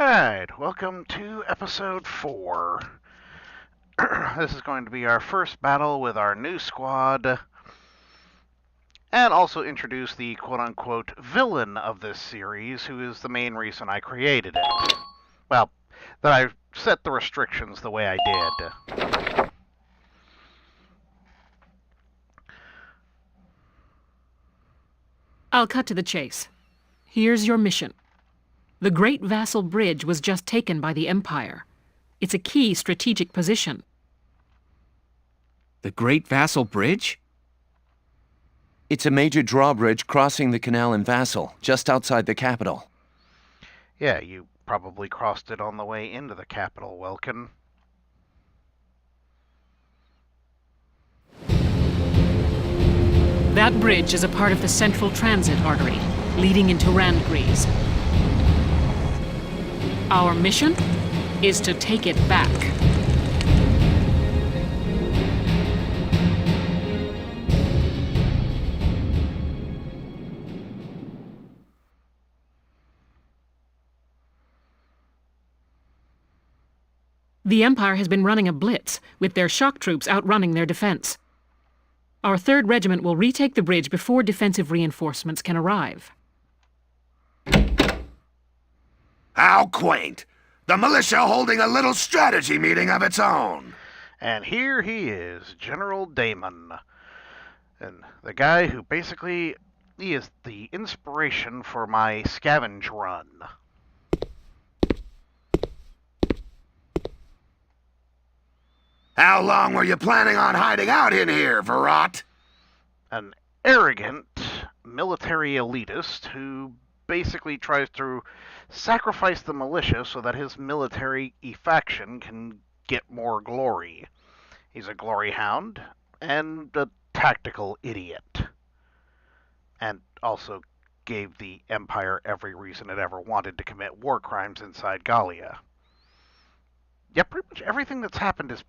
Alright, welcome to episode 4. This is going to be our first battle with our new squad, and also introduce the quote-unquote villain of this series, who is the main reason I created it. Well, that I set the restrictions the way I did. I'll cut to the chase. Here's your mission. The Great Vassal Bridge was just taken by the Empire. It's a key strategic position. The Great Vassal Bridge? It's a major drawbridge crossing the canal in Vassal, just outside the capital. Yeah, you probably crossed it on the way into the capital, Welkin. That bridge is a part of the central transit artery, leading into Randgrease. Our mission is to take it back. The Empire has been running a blitz, with their shock troops outrunning their defense. Our 3rd Regiment will retake the bridge before defensive reinforcements can arrive. How quaint! The militia holding a little strategy meeting of its own. And here he is, General Damon. And the guy who basically, he is the inspiration for my scavenge run. How long were you planning on hiding out in here, Verrot? An arrogant military elitist who basically tries to sacrifice the militia so that his military faction can get more glory. He's a glory hound and a tactical idiot. And also gave the Empire every reason it ever wanted to commit war crimes inside Gallia. Yeah, pretty much everything that's happened is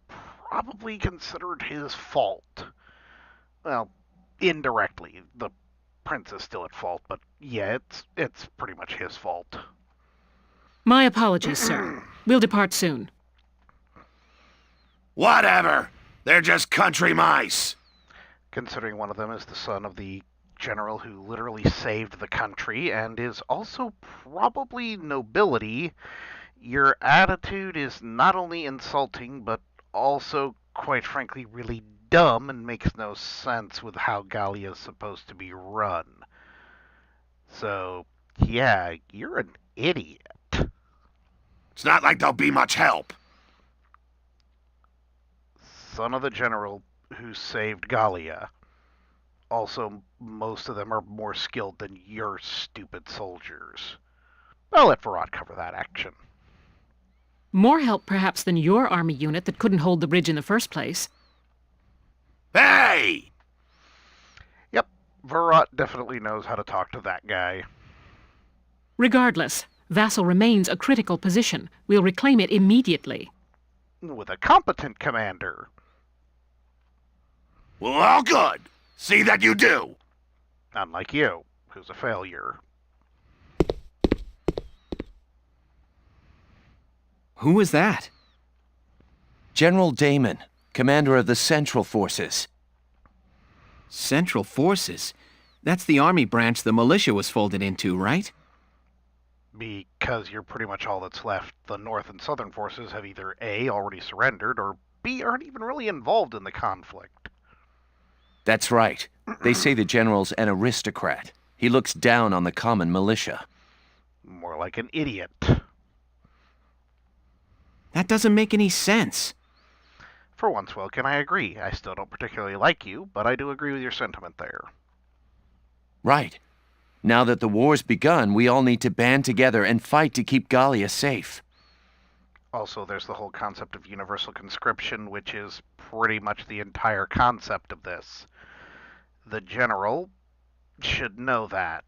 probably considered his fault. Well, indirectly. The prince is still at fault, but yeah, it's pretty much his fault. My apologies, sir. We'll depart soon. Whatever. They're just country mice. Considering one of them is the son of the general who literally saved the country and is also probably nobility, your attitude is not only insulting, but also, quite frankly, really dumb and makes no sense with how Gallia is supposed to be run. So, yeah, you're an idiot. It's not like they'll be much help. Son of the general who saved Gallia. Also, most of them are more skilled than your stupid soldiers. I'll let Verrot cover that action. More help, perhaps, than your army unit that couldn't hold the bridge in the first place. Hey! Yep, Verrot definitely knows how to talk to that guy. Regardless, Vassal remains a critical position. We'll reclaim it immediately. With a competent commander. Well, all good. See that you do. Unlike you, who's a failure. Who was that? General Damon, commander of the Central Forces. Central Forces? That's the army branch the militia was folded into, right? Because you're pretty much all that's left. The North and Southern forces have either A, already surrendered, or B, aren't even really involved in the conflict. That's right. They say the general's an aristocrat. He looks down on the common militia. More like an idiot. That doesn't make any sense. For once, Wilkin, I agree. I still don't particularly like you, but I do agree with your sentiment there. Right. Now that the war's begun, we all need to band together and fight to keep Gallia safe. Also, there's the whole concept of universal conscription, which is pretty much the entire concept of this. The general should know that.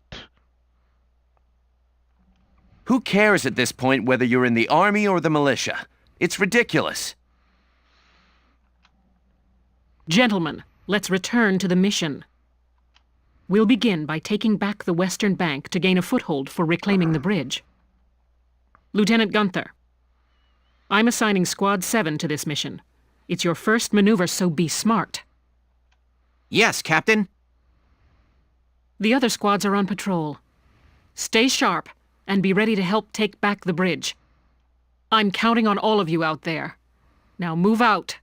Who cares at this point whether you're in the army or the militia? It's ridiculous. Gentlemen, let's return to the mission. We'll begin by taking back the Western Bank to gain a foothold for reclaiming the bridge. Lieutenant Gunther. I'm assigning Squad 7 to this mission. It's your first maneuver, so be smart. Yes, Captain. The other squads are on patrol. Stay sharp, and be ready to help take back the bridge. I'm counting on all of you out there. Now move out.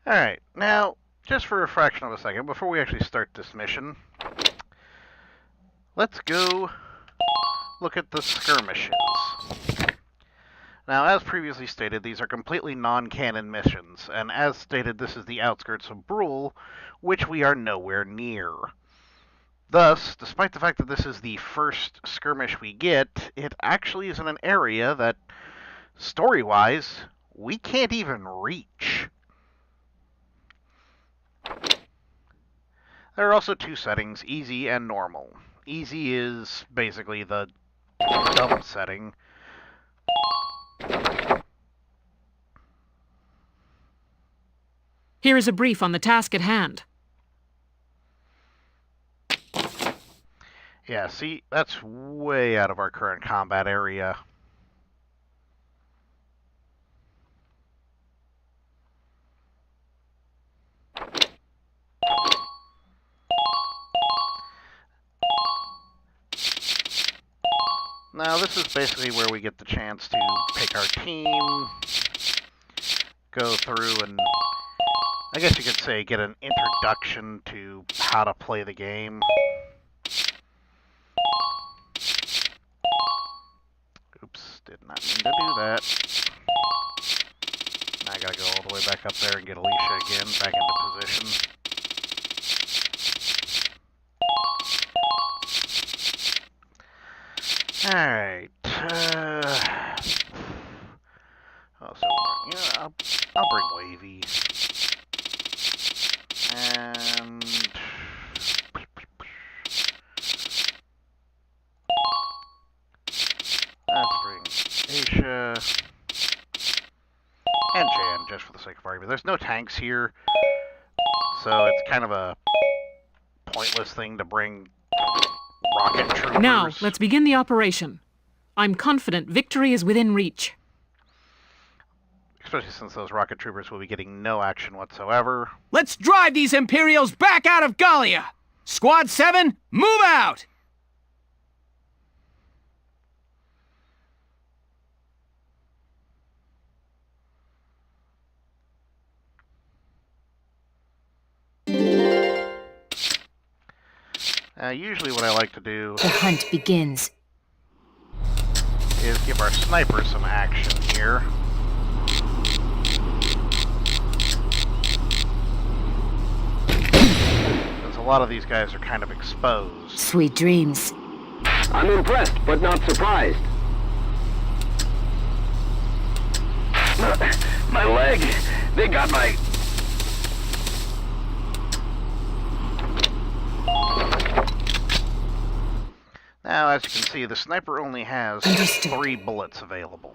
Alright, now, just for a fraction of a second, before we actually start this mission, let's go look at the skirmishes. Now, as previously stated, these are completely non-canon missions, and as stated, this is the outskirts of Brule, which we are nowhere near. Thus, despite the fact that this is the first skirmish we get, it actually is in an area that, story-wise, we can't even reach. There are also two settings, easy and normal. Easy is basically the dumb setting. Here is a brief on the task at hand. Yeah, see, that's way out of our current combat area. Now, this is basically where we get the chance to pick our team, go through and, I guess you could say, get an introduction to how to play the game. Oops, did not mean to do that. Now I gotta go all the way back up there and get Alicia again, back into position. Alright, oh, so, yeah, I'll bring Wavy. And... let's bring Aisha. And Jan, just for the sake of argument. There's no tanks here, so it's kind of a pointless thing to bring rocket troopers. Now, let's begin the operation. I'm confident victory is within reach. Especially since those rocket troopers will be getting no action whatsoever. Let's drive these Imperials back out of Gallia! Squad 7, move out! Usually what I like to do The hunt begins. is give our snipers some action here. Because a lot of these guys are kind of exposed. Sweet dreams. I'm impressed, but not surprised. My leg! They got my... Now, as you can see, the sniper only has Understood. 3 bullets available.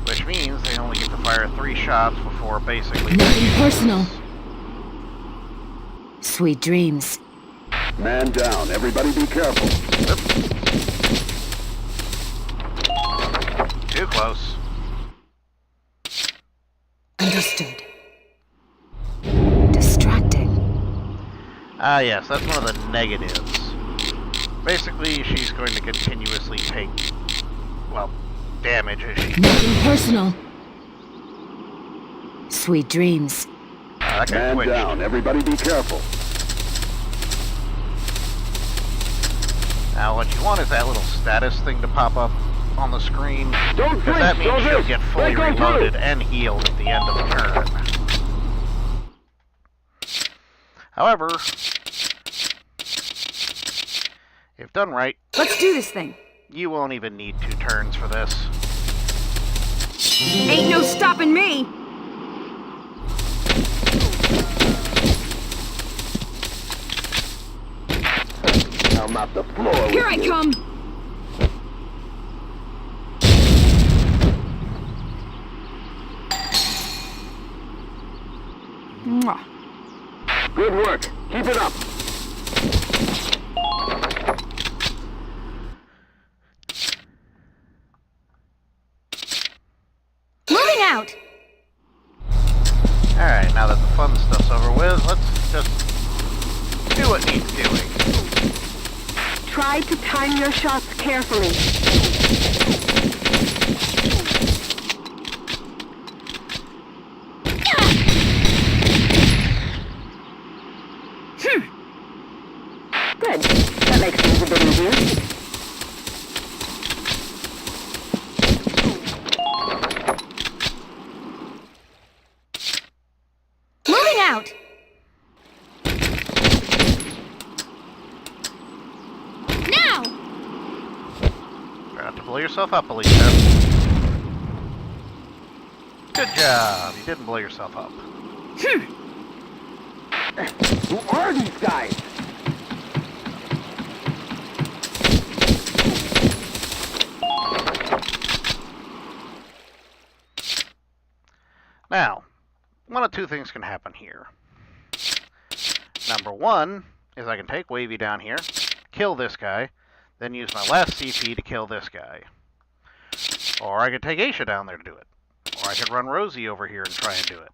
Which means they only get to fire 3 shots before basically... Nothing personal. Sweet dreams. Man down. Everybody be careful. Too close. Understood. Distracting. Ah, yes, that's one of the negatives. Basically, she's going to continuously take, well, damage as she... Nothing personal. Sweet dreams. that guy Man twitched. down. Everybody be careful. Now, what you want is that little status thing to pop up on the screen. Don't Because that flinch, means don't she'll miss. get fully Break on through. reloaded and healed at the end of the turn. However, if done right, Let's do this thing. you won't even need 2 turns for this. Ain't no stopping me. I'll mop the floor Here with I you. come! Mwah. Good work. Keep it up. Moving out! Alright, now that the fun stuff's over with, let's just do what needs doing. Try to time your shots carefully. Good. That makes things a bit easier. Moving out! Now! Try not to blow yourself up, Alicia. Good job. You didn't blow yourself up. Who are these guys? Now, one of two things can happen here. Number one is I can take Wavy down here, kill this guy, then use my last CP to kill this guy. Or I could take Aisha down there to do it. Or I could run Rosie over here and try and do it.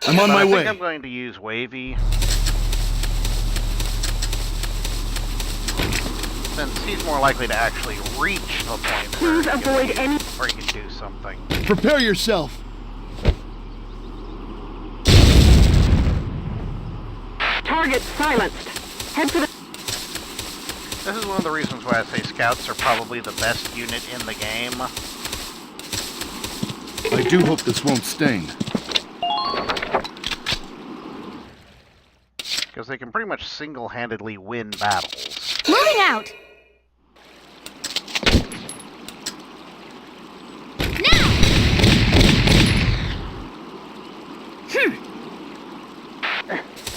I'm on But my I way. think I'm going to use Wavy, since he's more likely to actually reach the point where Please avoid any... where he can do something. Prepare yourself. Target silenced. Head for the... This is one of the reasons why I say scouts are probably the best unit in the game. I do hope this won't sting. Because they can pretty much single-handedly win battles. Moving out! Now!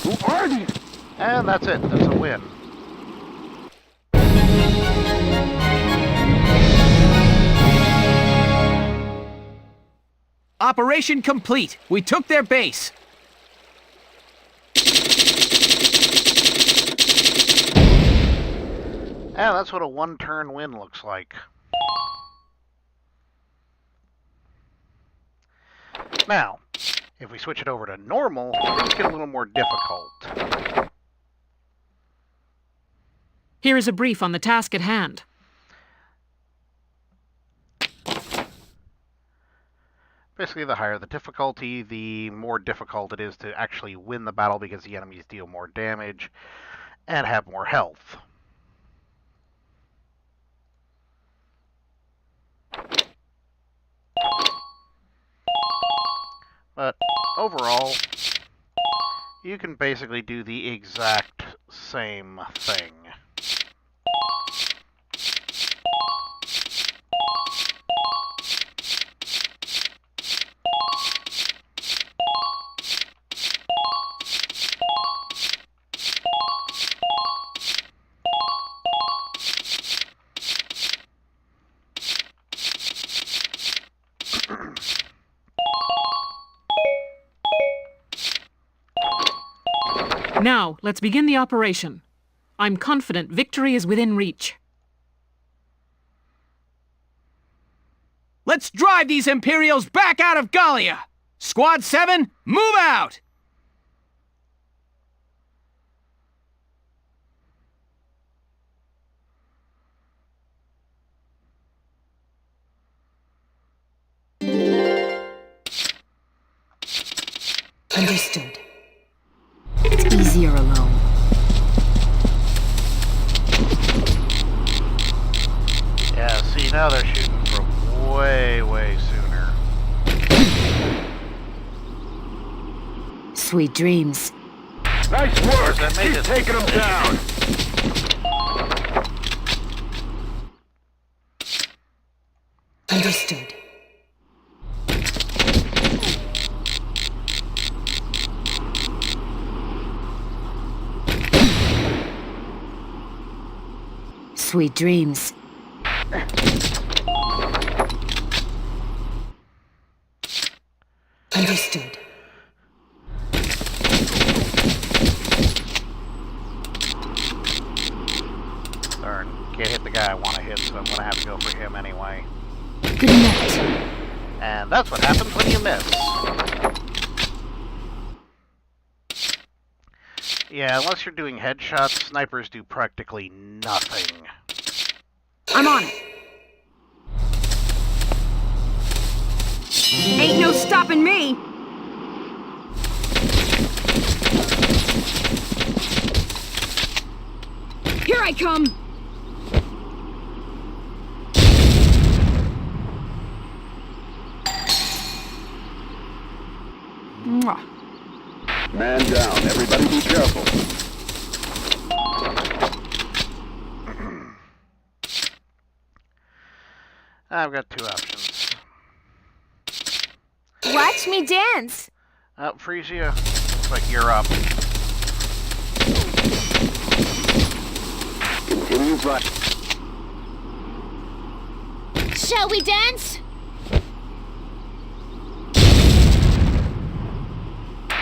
Who are these? And that's it. That's a win. Operation complete. We took their base. And that's what a one-turn win looks like. Now, if we switch it over to normal, things get a little more difficult. Here is a brief on the task at hand. Basically, the higher the difficulty, the more difficult it is to actually win the battle because the enemies deal more damage and have more health. But overall, you can basically do the exact same thing. Now, let's begin the operation. I'm confident victory is within reach. Let's drive these Imperials back out of Gallia! Squad 7, move out! Understood. It's easier alone. Yeah, see, now they're shooting from way, way sooner. Sweet dreams. Nice work. That made Keep it- taking them down. Understood. Sweet dreams. Understood. Darn, can't hit the guy I want to hit, so I'm gonna have to go for him anyway. Good night. And that's what happens when you miss. Yeah, unless you're doing headshots, snipers do practically nothing. I'm on it. Ain't no stopping me! Here I come! Mwah. Man down. Everybody be careful. I've got two options. Watch me dance! Oh, Frisia, looks like you're up. Continue fight. Shall we dance?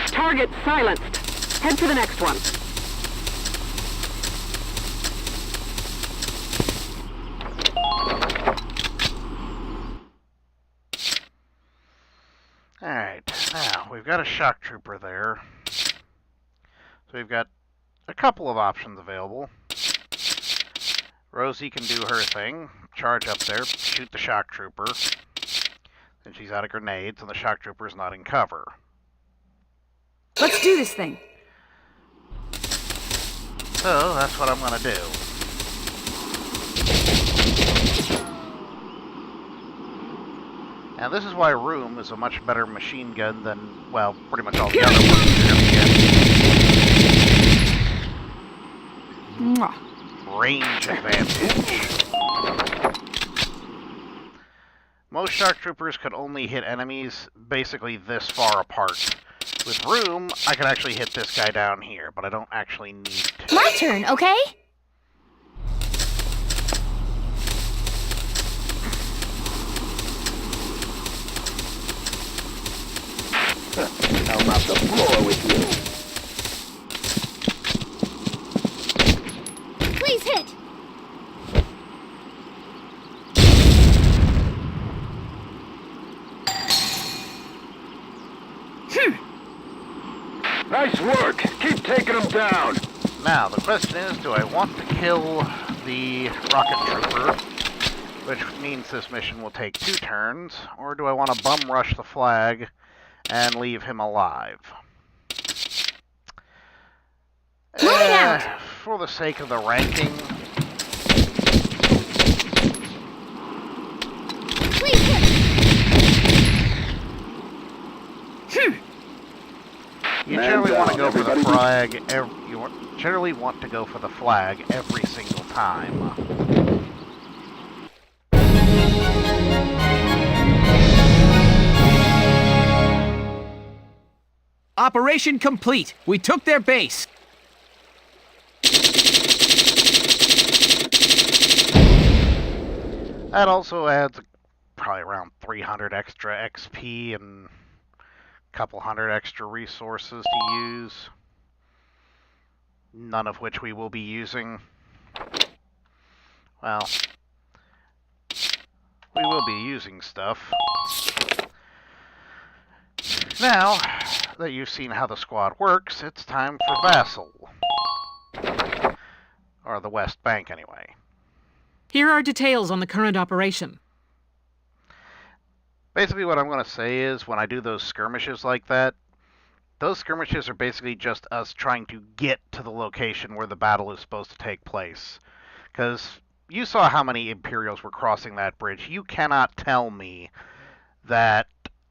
Target silenced. Head to the next one. Alright, now, we've got a shock trooper there. So we've got a couple of options available. Rosie can do her thing, charge up there, shoot the shock trooper. Then she's out of grenades and the shock trooper's not in cover. Let's do this thing. So, that's what I'm gonna do. And this is why Room is a much better machine gun than, well, pretty much all the other ones you're gonna get. Mwah. Range advantage. Most shock troopers could only hit enemies basically this far apart. With Room, I can actually hit this guy down here, but I don't actually need to. My turn, okay? I'll mop the floor with you. Please hit! Nice work. Keep taking them down. Now, the question is, do I want to kill the rocket trooper, which means this mission will take 2 turns, or do I want to bum rush the flag and leave him alive? Moving out. For the sake of the ranking, Please hit! you Man generally want to down, go for the everybody. flag. You generally want to go for the flag every single time. Operation complete. We took their base. That also adds probably around 300 extra XP and a couple hundred extra resources to use. None of which we will be using. Well, we will be using stuff. Now that you've seen how the squad works, it's time for Vassal. Or the West Bank, anyway. Here are details on the current operation. Basically what I'm going to say is, when I do those skirmishes like that, those skirmishes are basically just us trying to get to the location where the battle is supposed to take place. Because you saw how many Imperials were crossing that bridge. You cannot tell me that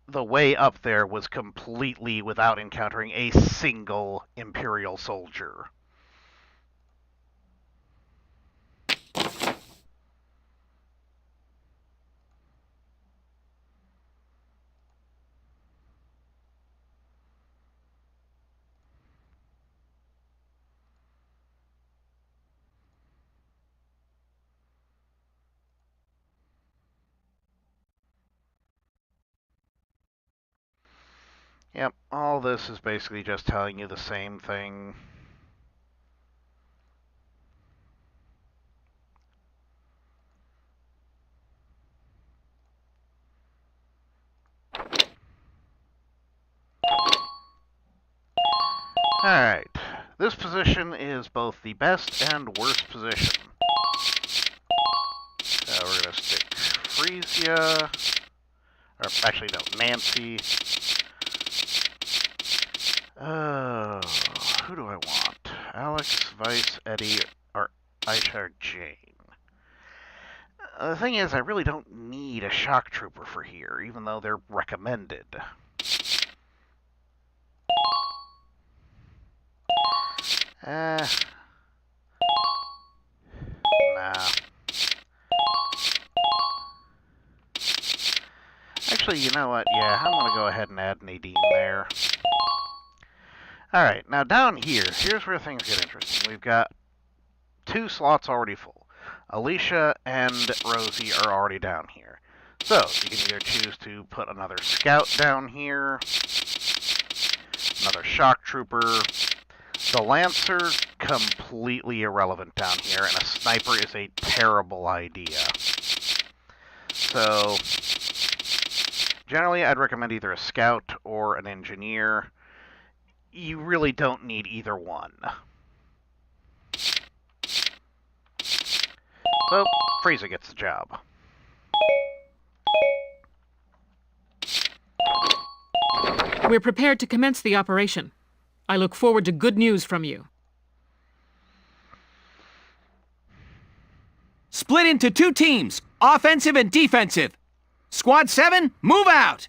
the way up there was completely without encountering a single Imperial soldier. Yep, all this is basically just telling you the same thing. Alright, this position is both the best and worst position. So we're going to stick Frisia, or actually no, Nancy. Who do I want? Alex, Vice, Eddie, or Aisha, or Jane? The thing is, I really don't need a shock trooper for here, even though they're recommended. Nah. Actually, you know what? Yeah, I'm going to go ahead and add Nadine there. Alright, now down here, here's where things get interesting. We've got 2 slots already full. Alicia and Rosie are already down here. So, you can either choose to put another scout down here, another shock trooper. The Lancer, completely irrelevant down here, and a sniper is a terrible idea. So, generally I'd recommend either a scout or an engineer. You really don't need either one. So, Frieza gets the job. We're prepared to commence the operation. I look forward to good news from you. Split into 2 teams, offensive and defensive. Squad 7, move out!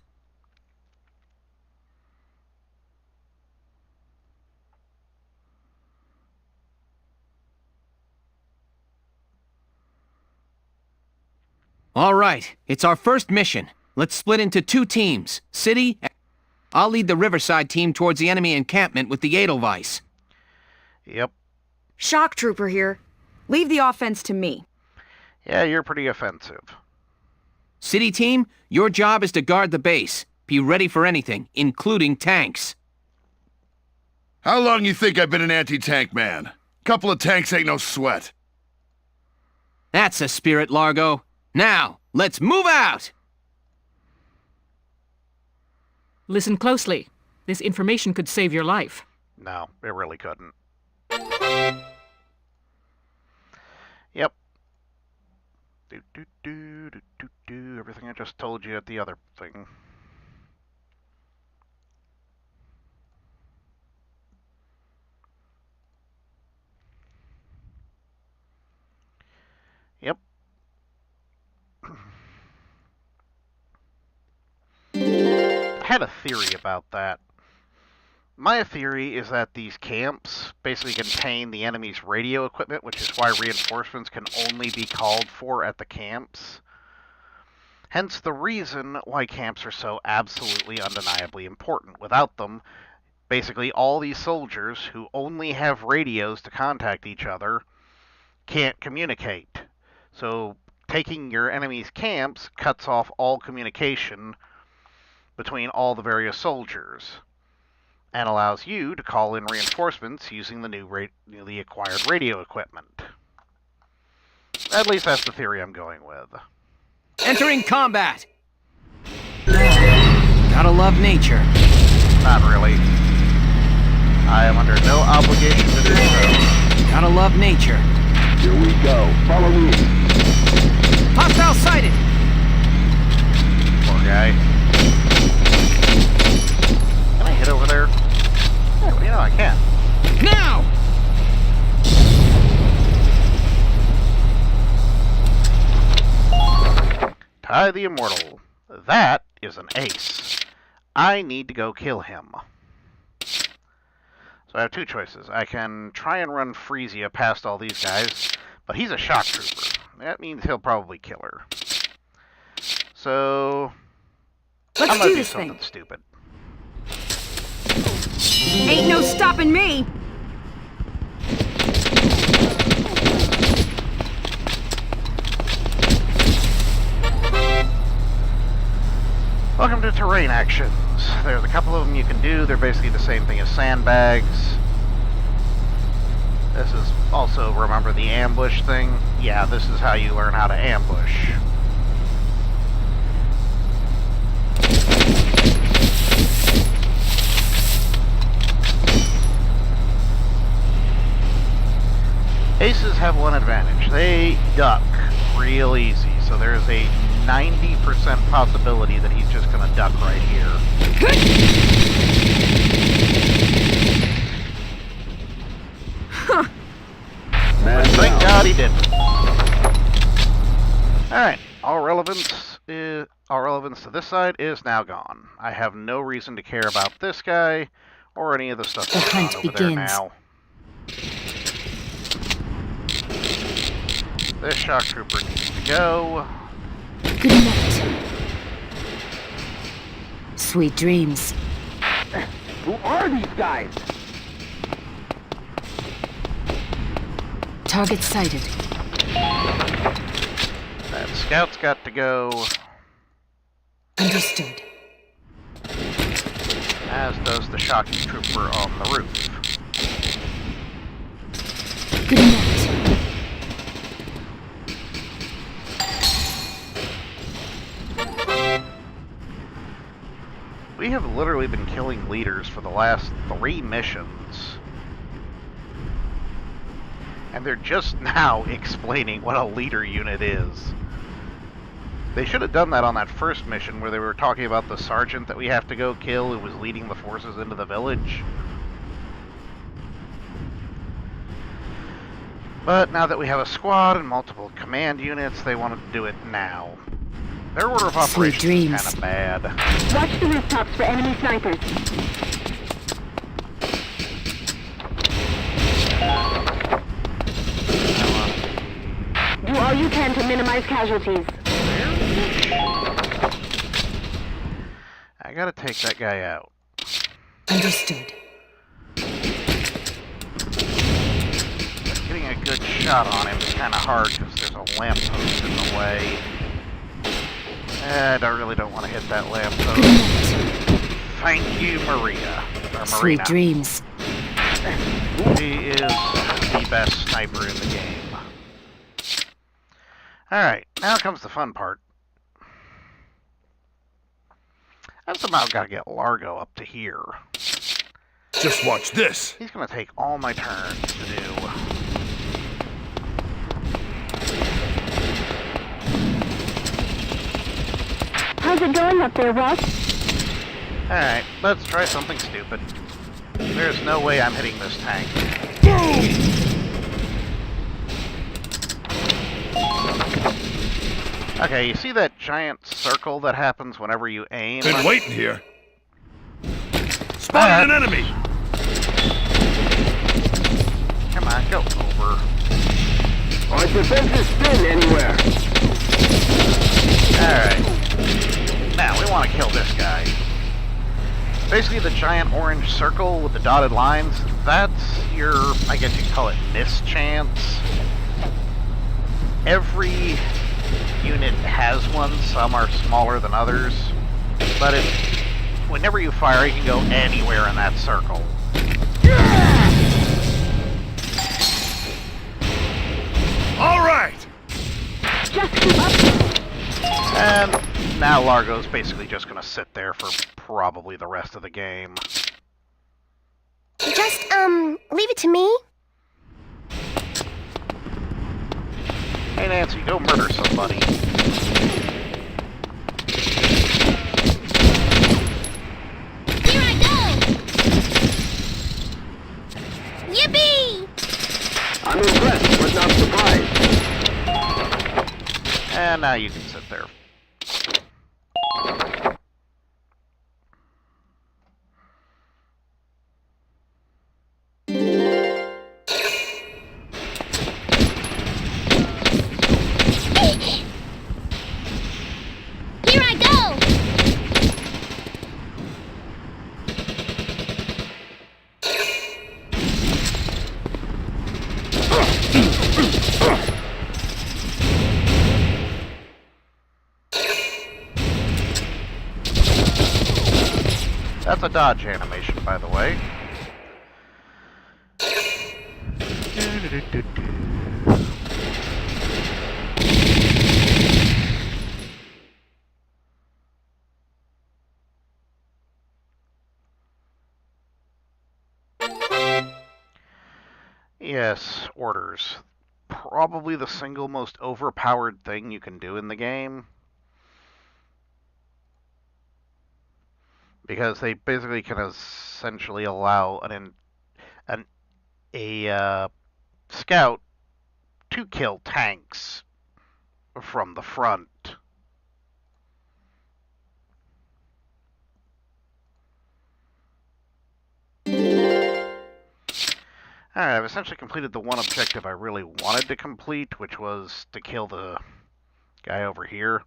All right, it's our first mission. Let's split into 2 teams. City, I'll lead the Riverside team towards the enemy encampment with the Edelweiss. Yep. Shock Trooper here. Leave the offense to me. Yeah, you're pretty offensive. City team, your job is to guard the base. Be ready for anything, including tanks. How long you think I've been an anti-tank man? Couple of tanks ain't no sweat. That's the spirit, Largo. Now, let's move out! Listen closely. This information could save your life. No, it really couldn't. Yep. Everything I just told you at the other thing. Yep. I had a theory about that. My theory is that these camps basically contain the enemy's radio equipment, which is why reinforcements can only be called for at the camps. Hence the reason why camps are so absolutely undeniably important. Without them, basically all these soldiers who only have radios to contact each other can't communicate. So taking your enemy's camps cuts off all communication between all the various soldiers, and allows you to call in reinforcements using the newly acquired radio equipment. At least that's the theory I'm going with. Entering combat! Gotta love nature. Not really. I am under no obligation to do so. Gotta love nature. Here we go. Follow me. Hostile sighted! Poor guy. Can I hit over there? Yeah, you know I can. Now! Ty the Immortal. That is an ace. I need to go kill him. So I have 2 choices. I can try and run Frisia past all these guys, but he's a shock trooper. That means he'll probably kill her. So Let's I'm gonna do do this something thing. stupid. Ain't no stopping me. Welcome to terrain actions. There's a couple of them you can do. They're basically the same thing as sandbags. This is also, remember the ambush thing? Yeah, this is how you learn how to ambush. Aces have one advantage. They duck real easy, so there's a 90% possibility that he's just gonna duck right here. Thank God he didn't. Alright, all relevance to this side is now gone. I have no reason to care about this guy or any of the stuff The going on hunt over there begins. now. This shock trooper needs to go. Good night. Sweet dreams. Who are these guys? Target sighted. That scout's got to go, Understood. as does the shock trooper on the roof. Good night. We have literally been killing leaders for the last 3 missions. And they're just now explaining what a leader unit is. They should have done that on that first mission where they were talking about the sergeant that we have to go kill who was leading the forces into the village. But now that we have a squad and multiple command units, they wanted to do it now. Their order of operations is kind of bad. Watch the rooftops for enemy snipers. Do all you can to minimize casualties. I gotta take that guy out. Understood. Getting a good shot on him is kind of hard because there's a lamppost in the way. I really don't want to hit that lamppost. Good night. Thank you, Maria. Or Sweet Marina. dreams. She is the best sniper in the game. Alright, now comes the fun part. I've somehow got to get Largo up to here. Just watch this. He's going to take all my turns to do. How's it going up there, Russ? Alright, let's try something stupid. There's no way I'm hitting this tank. Okay, you see that giant circle that happens whenever you aim? Been waiting here. Spotted an enemy! Come on, go over. Our defenses spin anywhere. Alright. Now, we want to kill this guy. Basically, the giant orange circle with the dotted lines, that's your, I guess you could call it, mischance. Every unit has one, some are smaller than others, but whenever you fire, you can go anywhere in that circle. All right! Just keep up. And now Largo's basically just going to sit there for probably the rest of the game. Just, leave it to me. Hey Nancy, go murder somebody. Here I go! Yippee! I'm impressed, but not surprised. And now you can sit there. Here I go! that's a dodge animation, by the way. Yes, orders. Probably the single most overpowered thing you can do in the game. Because they basically can essentially allow a scout to kill tanks from the front. Alright, I've essentially completed the one objective I really wanted to complete, which was to kill the guy over here.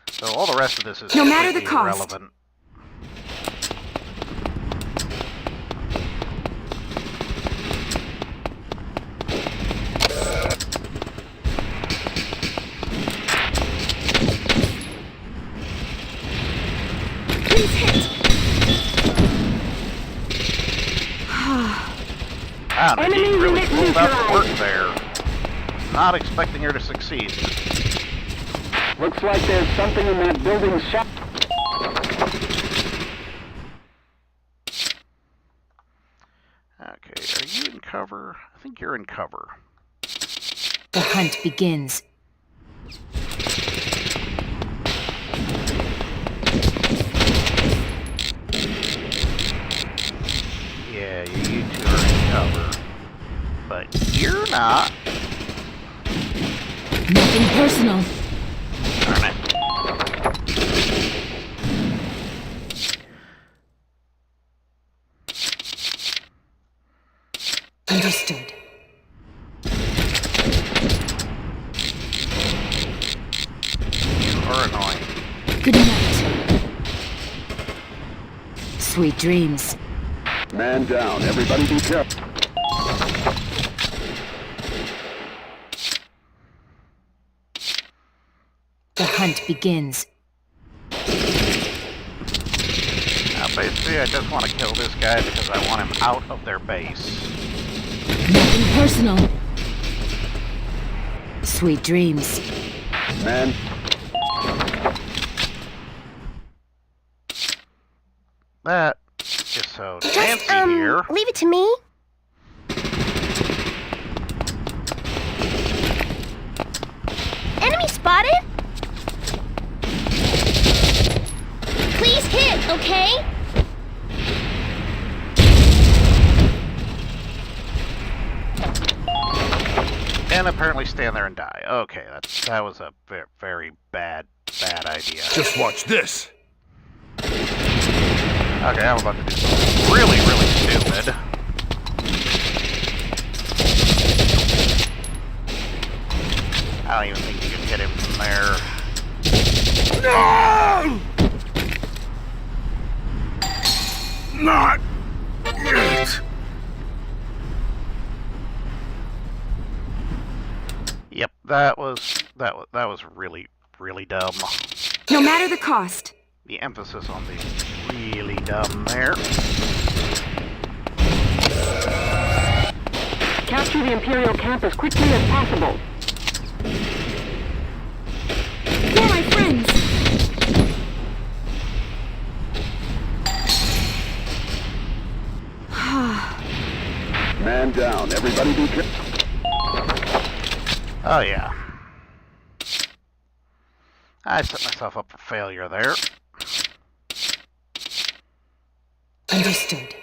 So all the rest of this is no matter the completely cost. irrelevant. Please hit. Wow, Nadine Enemy really unit pulled out the work neutralized. there. Not expecting her to succeed. Looks like there's something in that building shaft. Okay, are you in cover? I think you're in cover. The hunt begins. Yeah, you two are in cover. But you're not. Nothing personal. Darn it. Understood. You are annoying. Good night. Sweet dreams. Man down. Everybody be careful. The hunt begins. Now, basically, I just want to kill this guy because I want him out of their base. Nothing personal. Sweet dreams. Man. That is so Just, Nancy here. leave it to me. Enemy spotted? Please hit, okay? And apparently stand there and die. Okay, that was a very bad idea. Just watch this. Okay, I'm about to do something really stupid. I don't even think you can hit him from there. No! Not yet. Yep, that was really dumb. No matter the cost. The emphasis on the really dumb there. Capture the Imperial camp as quickly as possible. For my friends. Man down. Everybody be careful. Oh yeah. I set myself up for failure there. Understood.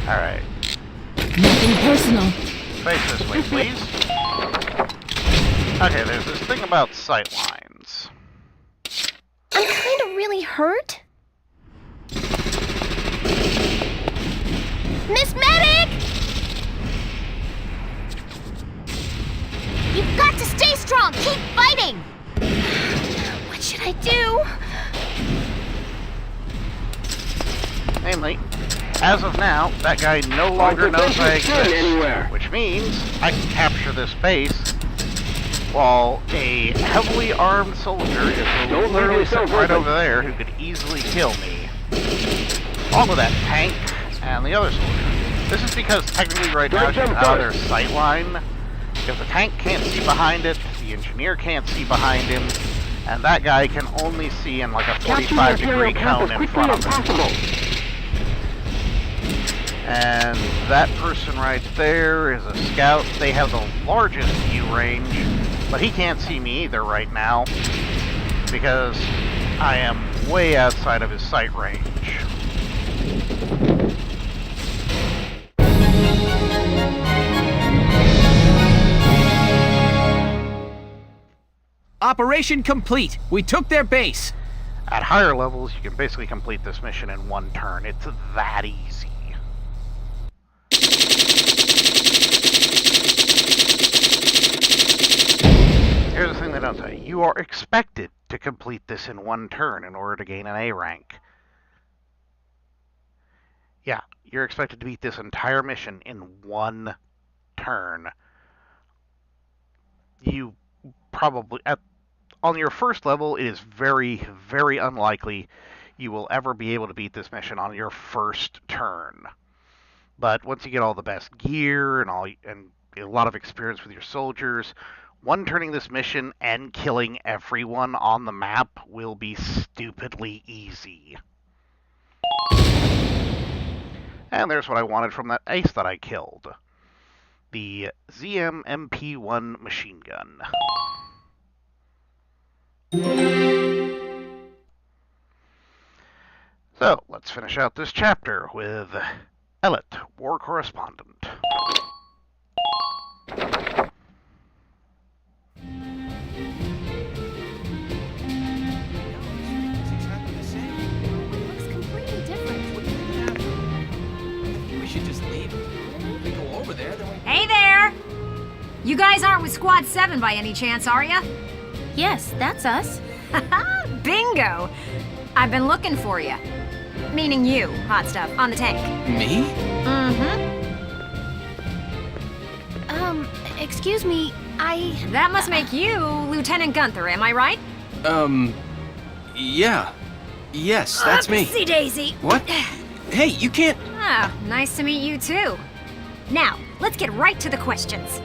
Alright. Nothing personal. Face this way, please. Okay, there's this thing about sight lines. I'm kind of really hurt. Miss Medic! You've got to stay strong. Keep fighting. What should I do? Namely, as of now, that guy no longer knows I defenses exist. anywhere. Which means I can capture this base while a heavily armed soldier is literally sitting right over there who could easily kill me. Along with that tank and the other soldier. This is because technically right now she's out of their sight line. Because the tank can't see behind it, the engineer can't see behind him, and that guy can only see in like a 45-degree cone in front of him. And that person right there is a scout. They have the largest view range, but he can't see me either right now because I am way outside of his sight range. Operation complete. We took their base. At higher levels, you can basically complete this mission in one turn. It's that easy. Here's the thing they don't say. You are expected to complete this in one turn in order to gain an A rank. Yeah, you're expected to beat this entire mission in one turn. You probably... On your first level, it is very, very unlikely you will ever be able to beat this mission on your first turn. But once you get all the best gear and a lot of experience with your soldiers, one-turning this mission and killing everyone on the map will be stupidly easy. And there's what I wanted from that ace that I killed. The ZM MP1 machine gun. So, let's finish out this chapter with Ellet, War Correspondent. Looks completely different. We should just leave. We go over there, then we... Hey there! You guys aren't with Squad 7 by any chance, are ya? Yes, that's us. Bingo! I've been looking for you. Meaning you, hot stuff, on the tank. Me? Excuse me, That must make you Lieutenant Gunther, am I right? Yeah. Yes, that's me. Oopsie daisy. What? Hey, you can't... Ah, nice to meet you too. Now, let's get right to the questions.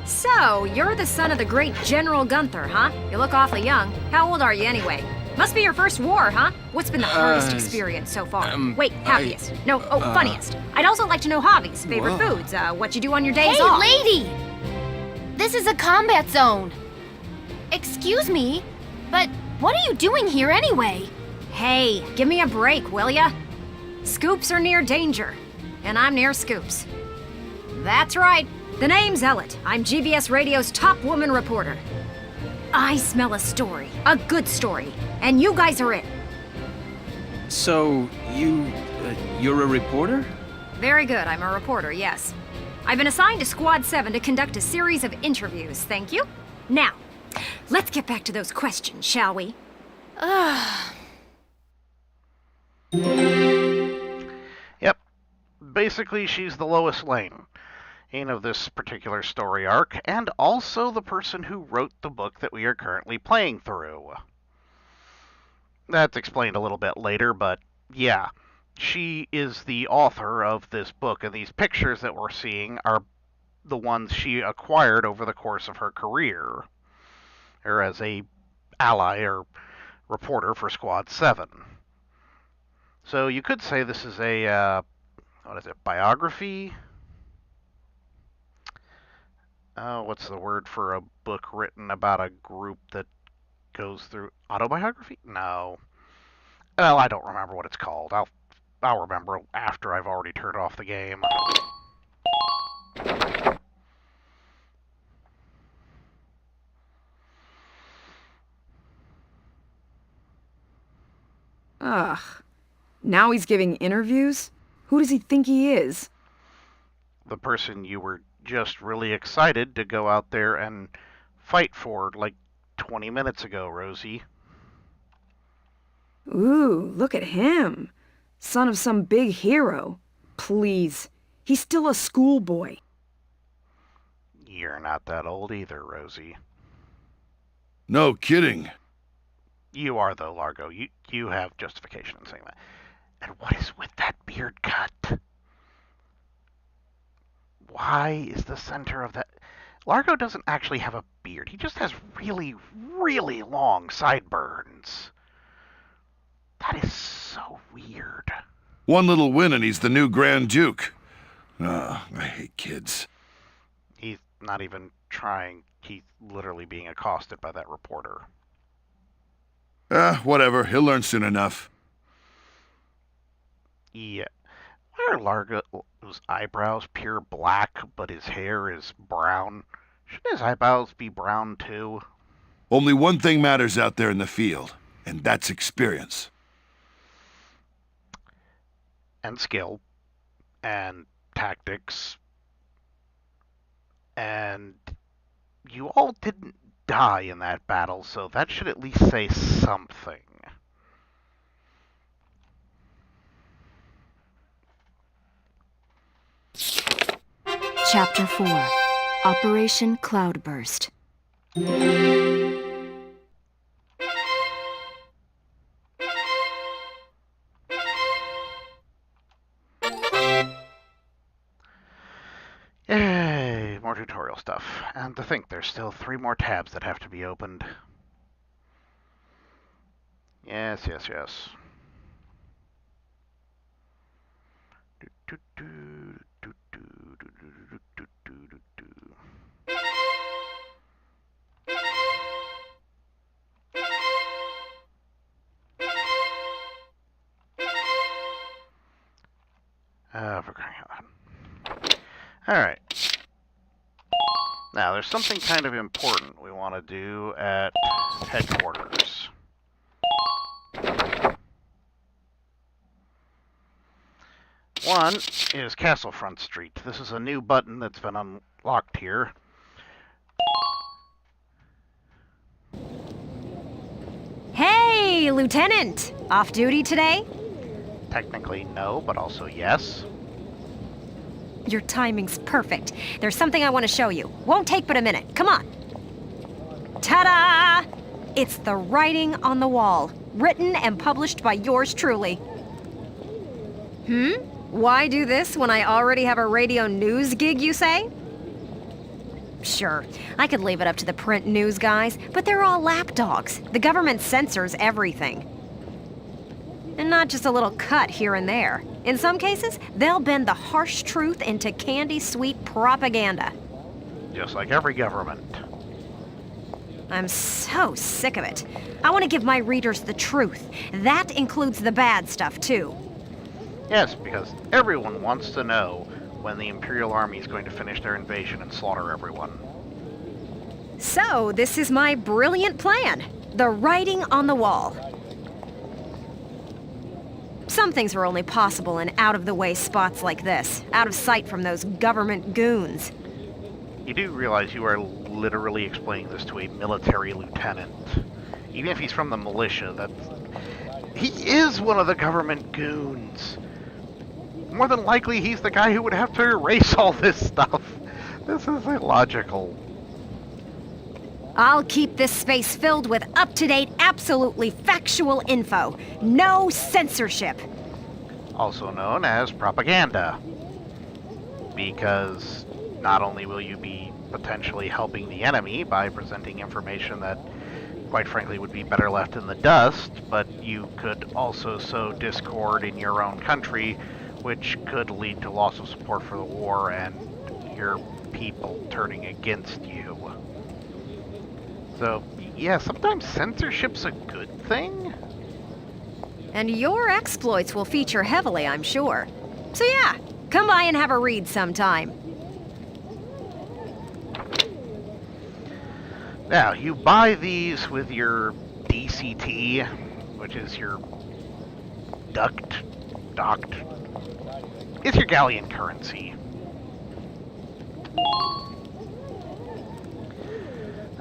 So, you're the son of the great General Gunther, huh? You look awfully young. How old are you anyway? Must be your first war, huh? What's been the hardest experience so far? Wait, happiest. Funniest. I'd also like to know hobbies, favorite foods, what you do on your days off. Hey, lady! This is a combat zone. Excuse me, but what are you doing here anyway? Hey, give me a break, will ya? Scoops are near danger, and I'm near scoops. That's right. The name's Ellet. I'm GBS Radio's top woman reporter. I smell a story, a good story, and you guys are it. So, you're a reporter? Very good, I'm a reporter, yes. I've been assigned to Squad 7 to conduct a series of interviews, thank you. Now, let's get back to those questions, shall we? Yep. Basically, she's the Lois Lane of this particular story arc, and also the person who wrote the book that we are currently playing through. That's explained a little bit later, but yeah, she is the author of this book, and these pictures that we're seeing are the ones she acquired over the course of her career, or as a ally or reporter for Squad 7. So you could say this is a, biography? What's the word for a book written about a group that goes through autobiography? No. Well, I don't remember what it's called. I'll remember after I've already turned off the game. Ugh. Now he's giving interviews? Who does he think he is? The person you were just really excited to go out there and fight for like 20 minutes ago, Rosie. Ooh, look at him. Son of some big hero. Please. He's still a schoolboy. You're not that old either, Rosie. No kidding. You are, though, Largo. You have justification in saying that. And what is with that beard cut? Why is the center of that... Largo doesn't actually have a beard. He just has really, really long sideburns. That is so weird. One little win and he's the new Grand Duke. I hate kids. He's not even trying. He's literally being accosted by that reporter. Whatever. He'll learn soon enough. Yeah. Why are Largo's eyebrows pure black, but his hair is brown? Shouldn't his eyebrows be brown too? Only one thing matters out there in the field, and that's experience. And skill. And tactics. And you all didn't die in that battle, so that should at least say something. Chapter 4. Operation Cloudburst. Yay, more tutorial stuff. And to think there's still 3 more tabs that have to be opened. Yes, yes, yes. For crying out loud. Alright. Now, there's something kind of important we want to do at headquarters. One is Castlefront Street. This is a new button that's been unlocked here. Hey, Lieutenant! Off duty today? Technically no, but also yes. Your timing's perfect. There's something I want to show you. Won't take but a minute. Come on. Ta-da! It's the writing on the wall, written and published by yours truly. Why do this when I already have a radio news gig, you say? Sure, I could leave it up to the print news guys, but they're all lapdogs. The government censors everything. And not just a little cut here and there. In some cases, they'll bend the harsh truth into candy-sweet propaganda. Just like every government. I'm so sick of it. I want to give my readers the truth. That includes the bad stuff, too. Yes, because everyone wants to know when the Imperial Army is going to finish their invasion and slaughter everyone. So, this is my brilliant plan. The writing on the wall. Some things are only possible in out-of-the-way spots like this, out of sight from those government goons. You do realize you are literally explaining this to a military lieutenant. Even if he's from the militia, he is one of the government goons. More than likely, he's the guy who would have to erase all this stuff. This is illogical. I'll keep this space filled with up-to-date, absolutely factual info. No censorship. Also known as propaganda. Because not only will you be potentially helping the enemy by presenting information that, quite frankly, would be better left in the dust, but you could also sow discord in your own country, which could lead to loss of support for the war and your people turning against you. So, yeah, sometimes censorship's a good thing. And your exploits will feature heavily, I'm sure. So yeah, come by and have a read sometime. Now, you buy these with your DCT, which is your docked. It's your galleon currency.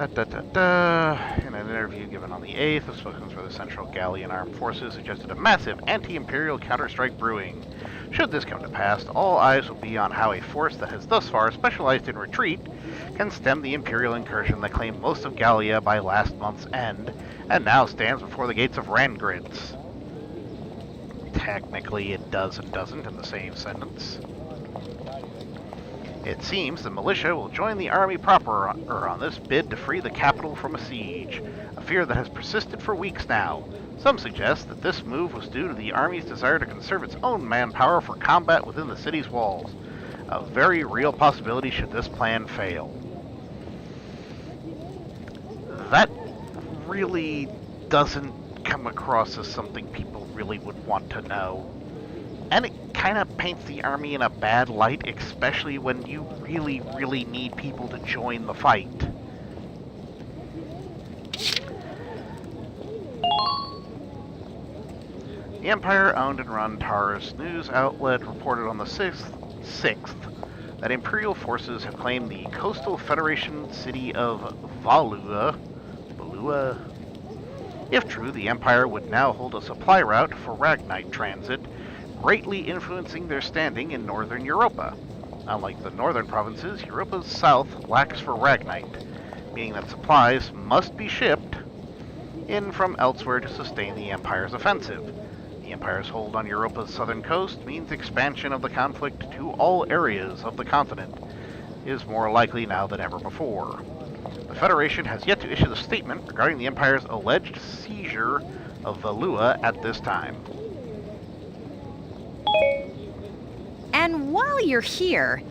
In an interview given on the 8th, a spokesman for the Central Gallian Armed Forces suggested a massive anti-imperial counterstrike brewing. Should this come to pass, all eyes will be on how a force that has thus far specialized in retreat can stem the imperial incursion that claimed most of Gallia by last month's end, and now stands before the gates of Rangrids. Technically, it does and doesn't in the same sentence. It seems the militia will join the army proper on this bid to free the capital from a siege, a fear that has persisted for weeks now. Some suggest that this move was due to the army's desire to conserve its own manpower for combat within the city's walls, a very real possibility should this plan fail. That really doesn't come across as something people really would want to know. And it kind of paints the army in a bad light, especially when you really, really need people to join the fight. The Empire-owned and run Taurus news outlet reported on the 6th that Imperial forces have claimed the coastal Federation city of Valua. If true, the Empire would now hold a supply route for Ragnite transit, greatly influencing their standing in northern Europa. Unlike the northern provinces, Europa's south lacks for Ragnite, meaning that supplies must be shipped in from elsewhere to sustain the Empire's offensive. The Empire's hold on Europa's southern coast means expansion of the conflict to all areas of the continent is more likely now than ever before. The Federation has yet to issue a statement regarding the Empire's alleged seizure of Valua at this time. And while you're here,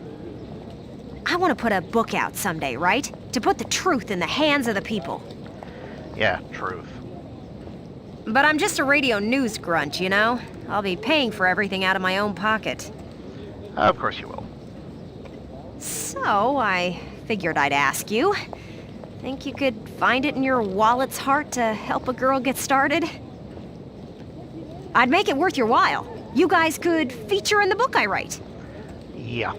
I want to put a book out someday, right? To put the truth in the hands of the people. Yeah, truth. But I'm just a radio news grunt, you know? I'll be paying for everything out of my own pocket. Of course you will. So, I figured I'd ask you. Think you could find it in your wallet's heart to help a girl get started? I'd make it worth your while. You guys could feature in the book I write. Yeah.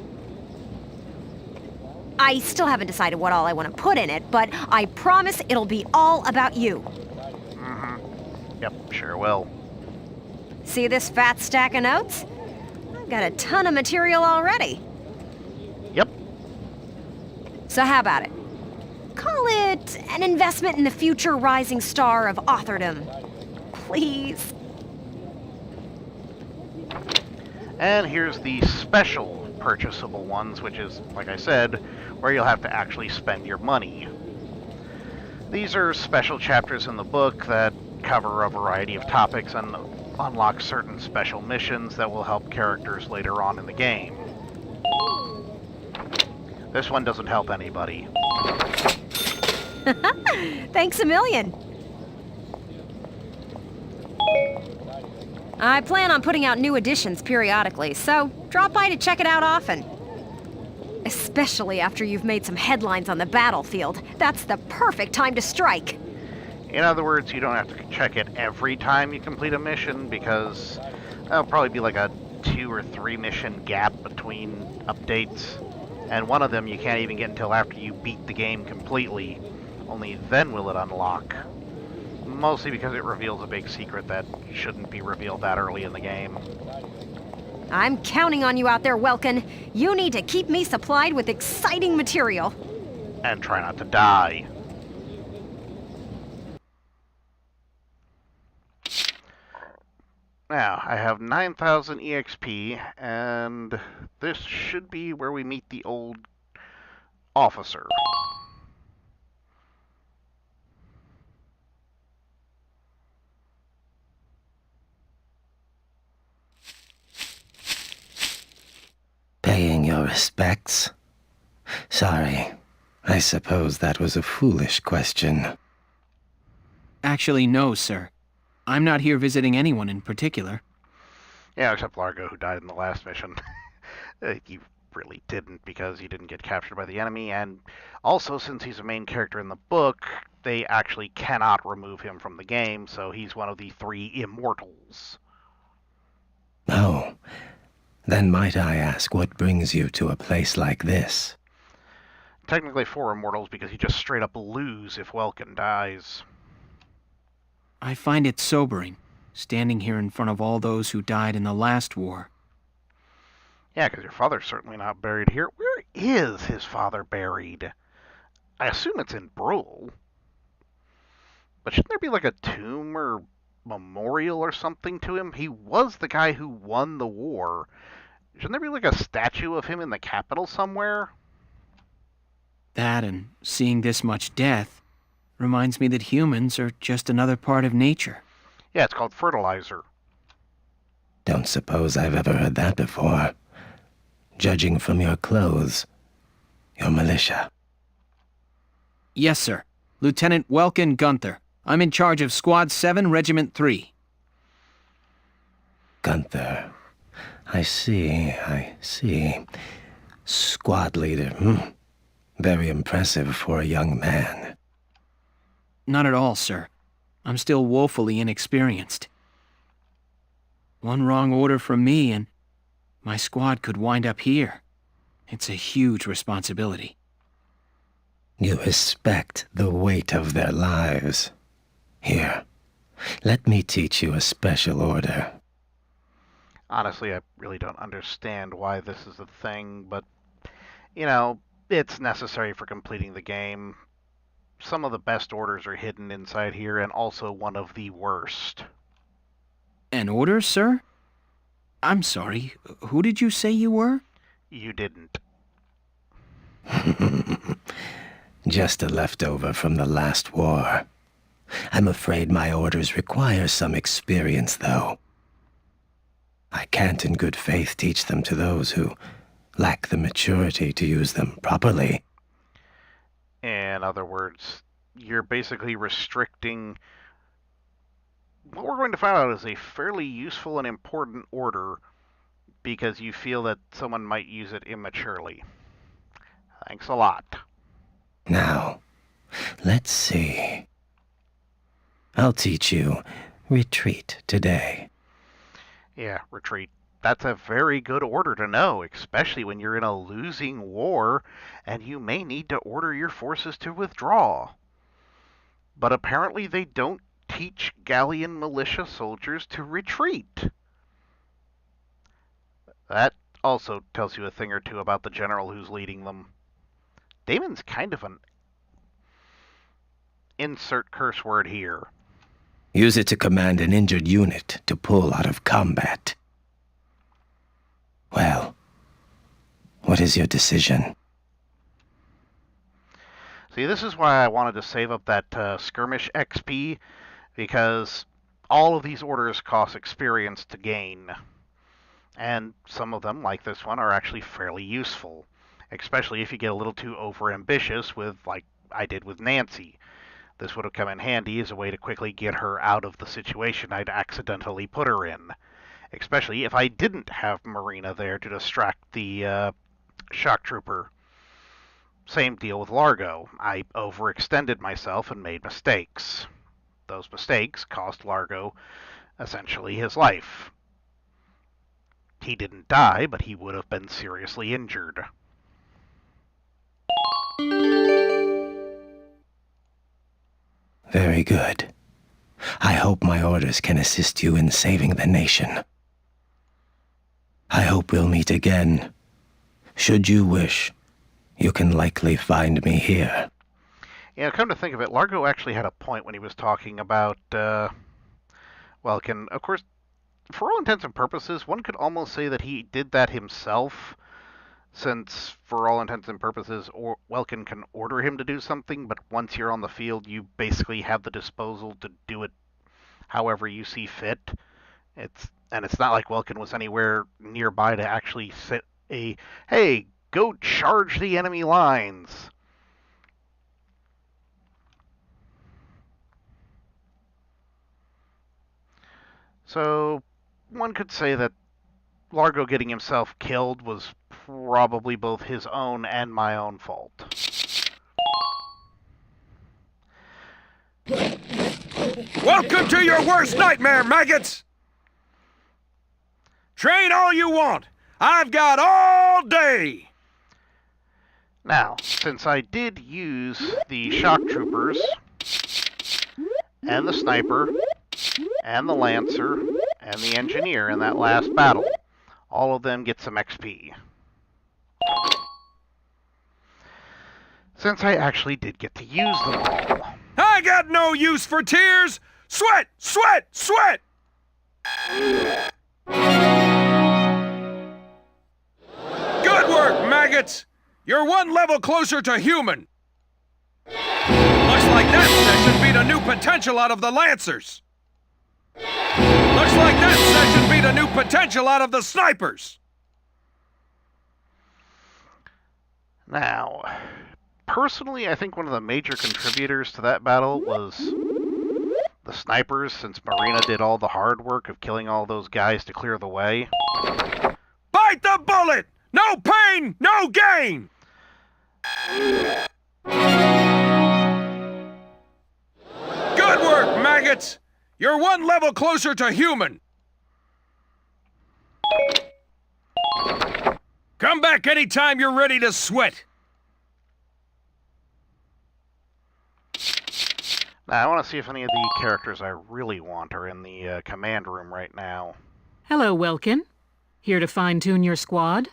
I still haven't decided what all I want to put in it, but I promise it'll be all about you. Mm-hmm. Yep, sure will. See this fat stack of notes? I've got a ton of material already. Yep. So how about it? Call it an investment in the future rising star of authordom. Please. And here's the special purchasable ones, which is, like I said, where you'll have to actually spend your money. These are special chapters in the book that cover a variety of topics and unlock certain special missions that will help characters later on in the game. This one doesn't help anybody. Thanks a million. I plan on putting out new editions periodically, so drop by to check it out often. Especially after you've made some headlines on the battlefield. That's the perfect time to strike. In other words, you don't have to check it every time you complete a mission, because there'll probably be like a 2 or 3 mission gap between updates. And one of them you can't even get until after you beat the game completely. Only then will it unlock. Mostly because it reveals a big secret that shouldn't be revealed that early in the game. I'm counting on you out there, Welkin. You need to keep me supplied with exciting material. And try not to die. Now, I have 9,000 EXP, and this should be where we meet the old officer. Paying your respects? Sorry. I suppose that was a foolish question. Actually, no, sir. I'm not here visiting anyone in particular. Yeah, except Largo, who died in the last mission. He really didn't, because he didn't get captured by the enemy, and also, since he's a main character in the book, they actually cannot remove him from the game, so he's one of the 3 immortals. Oh. Then might I ask what brings you to a place like this? technically 4 immortals because you just straight up lose if Welkin dies. I find it sobering, standing here in front of all those who died in the last war. Yeah, because your father's certainly not buried here. Where is his father buried? I assume it's in Brule. But shouldn't there be like a tomb or memorial or something to him? He was the guy who won the war. Shouldn't there be like a statue of him in the capital somewhere? That and seeing this much death reminds me that humans are just another part of nature. Yeah, it's called fertilizer. Don't suppose I've ever heard that before. Judging from your clothes, you're militia. Yes, sir. Lieutenant Welkin Gunther. I'm in charge of Squad 7, Regiment 3. Gunther. I see. Squad leader, Very impressive for a young man. Not at all, sir. I'm still woefully inexperienced. One wrong order from me and my squad could wind up here. It's a huge responsibility. You respect the weight of their lives. Here, let me teach you a special order. Honestly, I really don't understand why this is a thing, but, you know, it's necessary for completing the game. Some of the best orders are hidden inside here, and also one of the worst. An order, sir? I'm sorry, who did you say you were? You didn't. Just a leftover from the last war. I'm afraid my orders require some experience, though. I can't in good faith teach them to those who lack the maturity to use them properly. In other words, you're basically restricting what we're going to find out is a fairly useful and important order because you feel that someone might use it immaturely. Thanks a lot. Now, let's see. I'll teach you retreat today. Yeah, retreat. That's a very good order to know, especially when you're in a losing war and you may need to order your forces to withdraw. But apparently they don't teach Gallian militia soldiers to retreat. That also tells you a thing or two about the general who's leading them. Damon's kind of an insert curse word here. Use it to command an injured unit to pull out of combat. Well, what is your decision? See, this is why I wanted to save up that skirmish XP, because all of these orders cost experience to gain. And some of them, like this one, are actually fairly useful, especially if you get a little too overambitious with, like I did with Nancy. This would have come in handy as a way to quickly get her out of the situation I'd accidentally put her in, especially if I didn't have Marina there to distract the shock trooper. Same deal with Largo. I overextended myself and made mistakes. Those mistakes cost Largo essentially his life. He didn't die, but he would have been seriously injured. Very good. I hope my orders can assist you in saving the nation. I hope we'll meet again. Should you wish, you can likely find me here. Yeah, come to think of it, Largo actually had a point when he was talking about Welkin. Of course, for all intents and purposes, one could almost say that he did that himself, since, for all intents and purposes, Welkin can order him to do something, but once you're on the field, you basically have the disposal to do it however you see fit. It's not like Welkin was anywhere nearby to actually sit hey, go charge the enemy lines. So, one could say that Largo getting himself killed was probably both his own and my own fault. Welcome to your worst nightmare, maggots! Train all you want. I've got all day. Now, since I did use the shock troopers, and the sniper, and the lancer, and the engineer in that last battle, all of them get some XP. Since I actually did get to use them all. I got no use for tears! Sweat! Sweat! Sweat! Good work, maggots! You're one level closer to human! Looks like that session beat a new potential out of the Lancers! Looks like that session beat a new potential out of the Snipers! Now, personally, I think one of the major contributors to that battle was the snipers, since Marina did all the hard work of killing all those guys to clear the way. Bite the bullet! No pain, no gain! Good work, maggots! You're one level closer to human! Come back anytime you're ready to sweat! Now, I want to see if any of the characters I really want are in the command room right now. Hello, Welkin. Here to fine-tune your squad?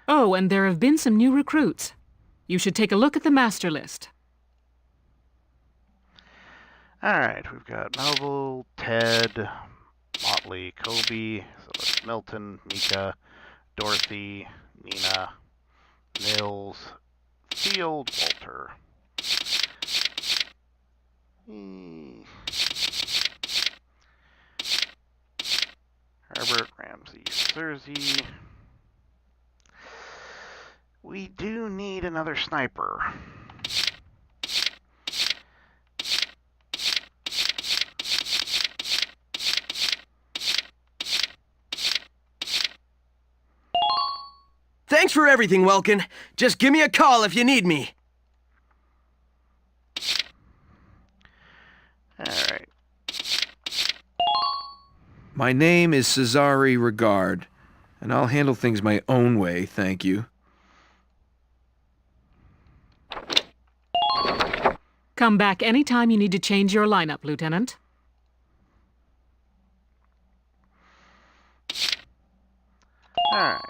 Oh, and there have been some new recruits. You should take a look at the master list. Alright, we've got Noble, Ted, Motley, Kobe, so it's Milton, Mika, Dorothy, Nina, Nils, Field, Walter. Herbert, Ramsey, Cersei. We do need another sniper. Thanks for everything, Welkin. Just give me a call if you need me. Alright. My name is Cesare Regard, and I'll handle things my own way, thank you. Come back anytime you need to change your lineup, Lieutenant. Alright.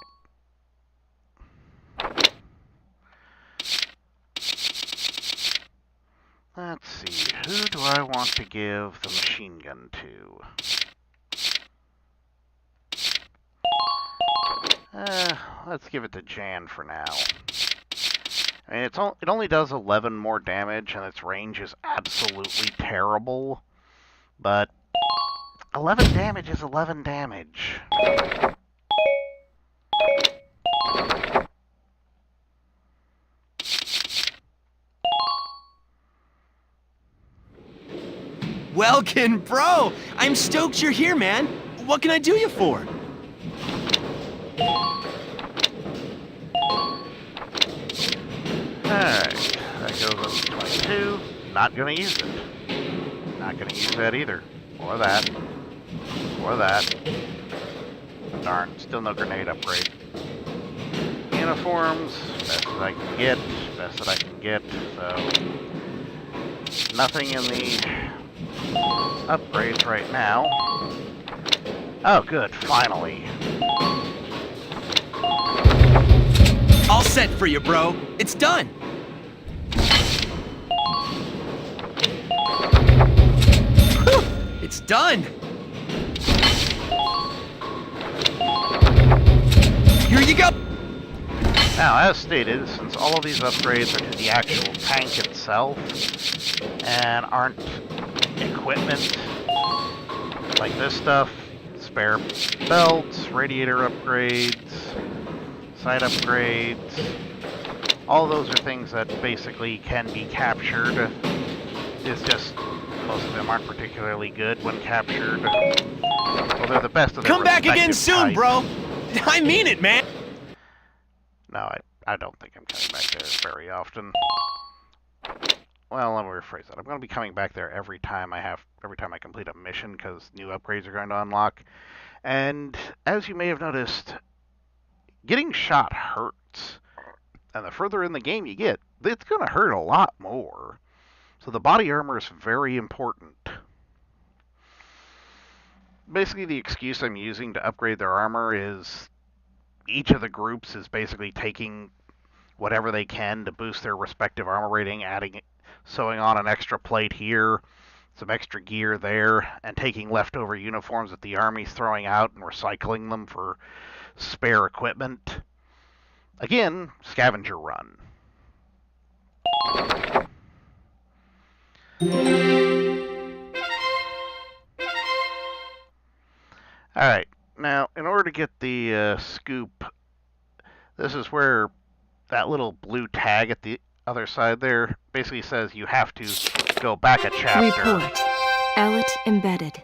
Let's see, who do I want to give the machine gun to? Let's give it to Jan for now. I mean, it only does 11 more damage, and its range is absolutely terrible. But 11 damage is 11 damage. Welkin, bro! I'm stoked you're here, man. What can I do you for? Alright, that goes up to 22. Not gonna use it. Not gonna use that either. Or that. Or that. Darn, still no grenade upgrade. Uniforms, best that I can get. Best that I can get, so... Nothing in the upgrades right now. Oh, good, finally. All set for you, bro. It's done. Whew, it's done. Here you go. Now, as stated, since all of these upgrades are to the actual tank itself, and aren't equipment like this stuff, spare belts, radiator upgrades, sight upgrades, all those are things that basically can be captured. It's just most of them aren't particularly good when captured. Well, they're the best of their Come back again respective soon, types. bro. I mean it, man. No, I don't think I'm coming back there very often. Well, let me rephrase that. I'm going to be coming back there every time I complete a mission, because new upgrades are going to unlock. And as you may have noticed, getting shot hurts. and the further in the game you get, it's going to hurt a lot more. So the body armor is very important. Basically, the excuse I'm using to upgrade their armor is each of the groups is basically taking whatever they can to boost their respective armor rating, sewing on an extra plate here, some extra gear there, and taking leftover uniforms that the army's throwing out and recycling them for spare equipment. Again, scavenger run. Alright, now in order to get the scoop, this is where that little blue tag at the other side there basically says you have to go back a chapter. Report. Ellet embedded.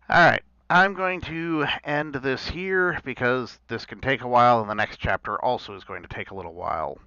Alright, I'm going to end this here because this can take a while and the next chapter also is going to take a little while.